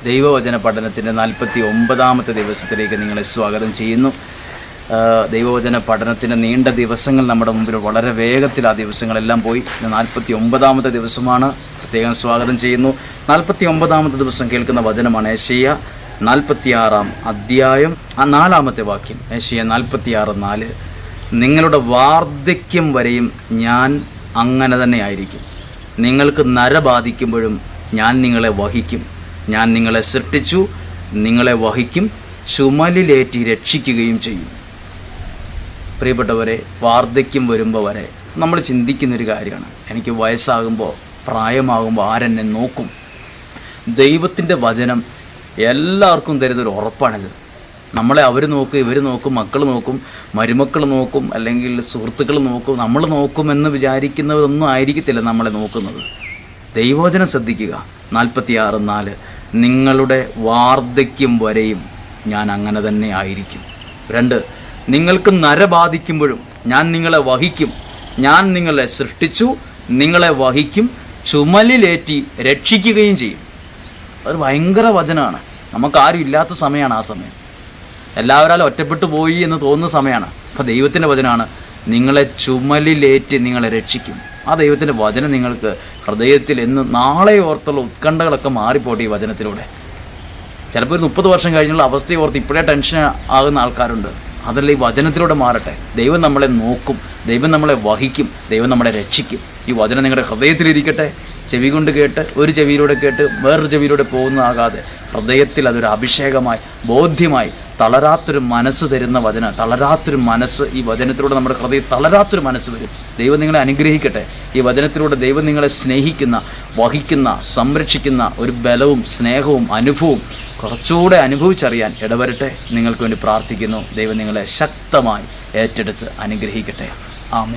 ദൈവവചന പഠനത്തിൻ്റെ 49ാമത്തെ ദിവസത്തിലേക്ക് നിങ്ങളെ സ്വാഗതം ചെയ്യുന്നു. ദൈവവചന പഠനത്തിൻ്റെ നീണ്ട ദിവസങ്ങൾ നമ്മുടെ മുമ്പിൽ വളരെ വേഗത്തിൽ ആ ദിവസങ്ങളെല്ലാം പോയി. 49ാമത്തെ ദിവസമാണ്. പ്രത്യേകം സ്വാഗതം ചെയ്യുന്നു. 49ാമത്തെ ദിവസം കേൾക്കുന്ന വചനമാണ് യെശയ്യാ 46-ാം അധ്യായം 4-ാമത്തെ വാക്യം. യെശയ്യാ 46:4. നിങ്ങളുടെ വാർദ്ധക്യം വരെയും ഞാൻ അങ്ങനെ തന്നെ ആയിരിക്കും. നിങ്ങൾക്ക് നര ബാധിക്കുമ്പോഴും ഞാൻ നിങ്ങളെ വഹിക്കും. ഞാൻ നിങ്ങളെ സൃഷ്ടിച്ചു, നിങ്ങളെ വഹിക്കും, ചുമലിലേറ്റി രക്ഷിക്കുകയും ചെയ്യും. പ്രിയപ്പെട്ടവരെ, വാർദ്ധക്യം വരുമ്പോൾ വരെ നമ്മൾ ചിന്തിക്കുന്നൊരു കാര്യമാണ്, എനിക്ക് വയസ്സാകുമ്പോൾ, പ്രായമാകുമ്പോൾ ആരെന്നെ നോക്കും? ദൈവത്തിൻ്റെ വചനം എല്ലാവർക്കും തരുന്നൊരു ഉറപ്പാണിത്. നമ്മളെ അവർ നോക്കും, ഇവർ നോക്കും, മക്കൾ നോക്കും, മരുമക്കൾ നോക്കും, അല്ലെങ്കിൽ സുഹൃത്തുക്കൾ നോക്കും. നമ്മൾ നോക്കുമെന്ന് വിചാരിക്കുന്നതൊന്നും ആയിരിക്കത്തില്ല നമ്മളെ നോക്കുന്നത്. ദൈവവചനം ശ്രദ്ധിക്കുക. 46:4. നിങ്ങളുടെ വാർദ്ധക്യം വരെയും ഞാൻ അങ്ങനെ തന്നെ ആയിരിക്കും. 2. നിങ്ങൾക്ക് നര ബാധിക്കുമ്പോഴും ഞാൻ നിങ്ങളെ വഹിക്കും. ഞാൻ നിങ്ങളെ സൃഷ്ടിച്ചു, നിങ്ങളെ വഹിക്കും, ചുമലിലേറ്റി രക്ഷിക്കുകയും ചെയ്യും. അത് ഭയങ്കര വചനമാണ്. നമുക്കാരും ഇല്ലാത്ത സമയമാണ് ആ സമയം. എല്ലാവരാലും ഒറ്റപ്പെട്ടു പോയി എന്ന് തോന്നുന്ന സമയമാണ്. അപ്പോൾ ദൈവത്തിൻ്റെ വചനമാണ്, നിങ്ങളെ ചുമലിലേറ്റി നിങ്ങളെ രക്ഷിക്കും. ആ ദൈവത്തിൻ്റെ വചനം നിങ്ങൾക്ക് ഹൃദയത്തിൽ എന്ന് നാളെ ഓർത്തുള്ള ഉത്കണ്ഠകളൊക്കെ മാറിപ്പോട്ടെ ഈ വചനത്തിലൂടെ. ചിലപ്പോൾ ഒരു 30 വർഷം കഴിഞ്ഞുള്ള അവസ്ഥയെ ഓർത്ത് ഇപ്പോഴേ ടെൻഷൻ ആകുന്ന ആൾക്കാരുണ്ട്. അതല്ല, ഈ വചനത്തിലൂടെ മാറട്ടെ. ദൈവം നമ്മളെ നോക്കും, ദൈവം നമ്മളെ വഹിക്കും, ദൈവം നമ്മളെ രക്ഷിക്കും. ഈ വചനം നിങ്ങളുടെ ഹൃദയത്തിലിരിക്കട്ടെ. ചെവി കൊണ്ട് കേട്ട്, ഒരു ചെവിയിലൂടെ കേട്ട് വേറൊരു ചെവിയിലൂടെ പോകുന്നതാകാതെ ഹൃദയത്തിൽ അതൊരു അഭിഷേകമായി, ബോധ്യമായി, തളരാത്തൊരു മനസ്സ് തരുന്ന വചനം, തളരാത്തൊരു മനസ്സ്. ഈ വചനത്തിലൂടെ നമ്മുടെ ഹൃദയം തളരാത്തൊരു മനസ്സ് വരും. ദൈവം നിങ്ങളെ അനുഗ്രഹിക്കട്ടെ. ഈ വചനത്തിലൂടെ ദൈവം നിങ്ങളെ സ്നേഹിക്കുന്ന, വഹിക്കുന്ന, സംരക്ഷിക്കുന്ന ഒരു ബലവും സ്നേഹവും അനുഭവവും കുറച്ചുകൂടെ അനുഭവിച്ചറിയാൻ ഇടവരട്ടെ. നിങ്ങൾക്ക് വേണ്ടി പ്രാർത്ഥിക്കുന്നു. ദൈവം നിങ്ങളെ ശക്തമായി ഏറ്റെടുത്ത് അനുഗ്രഹിക്കട്ടെ. ആമേൻ.